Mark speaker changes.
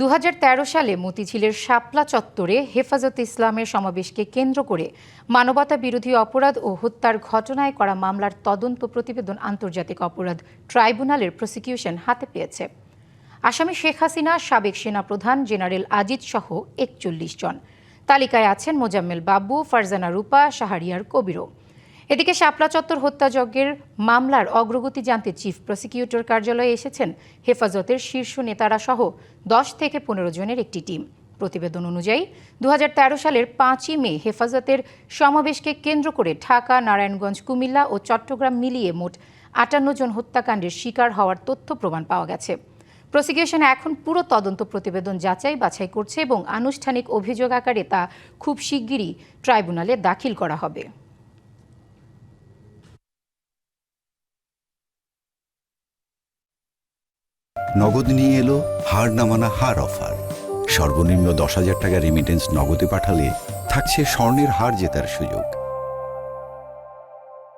Speaker 1: 2013 সালে মতিঝিলের শাপলা চত্বরে হেফাজতে ইসলামের সমাবেশকে কেন্দ্র করে মানবতা বিরোধী অপরাধ ও হত্যার ঘটনায় করা মামলার তদন্ত প্রতিবেদন আন্তর্জাতিক অপরাধ ট্রাইব্যুনালের প্রসিকিউশন হাতে পেয়েছে। আসামি শেখ হাসিনা, সাবেক সেনাপ্রধান জেনারেল আজিজ সহ 41 জন। তালিকায় আছেন মোজাম্মেল বাবু, ফারজানা রূপা, শাহরিয়ার কবিরও। এদিকে শাপলা চত্বর হত্যাযজ্ঞের মামলার অগ্রগতি জানতে চিফ প্রসিকিউটর কার্যালয়ে এসেছেন হেফাজতের শীর্ষ নেতারা সহ 10 থেকে 15 জনের একটি টিম। প্রতিবেদন অনুযায়ী 2013 সালের 5ই মে হেফাজতের সমাবেশকে কেন্দ্র করে ঢাকা, নারায়ণগঞ্জ, কুমিল্লা ও চট্টগ্রাম মিলিয়ে মোট 58 জন হত্যাকাণ্ডের শিকার হওয়ার তথ্য প্রমাণ পাওয়া গেছে। প্রসিকিউশন এখন পুরো তদন্ত প্রতিবেদন যাচাই বাছাই করছে এবং আনুষ্ঠানিক অভিযোগ আকারে তা খুব শিগগিরই ট্রাইব্যুনালে দাখিল করা হবে।
Speaker 2: নগদ নিয়ে এলো হার না মানা হার অফার। সর্বনিম্ন 10,000 টাকা রেমিটেন্স নগদে পাঠালে থাকছে স্বর্ণের হার জেতার সুযোগ।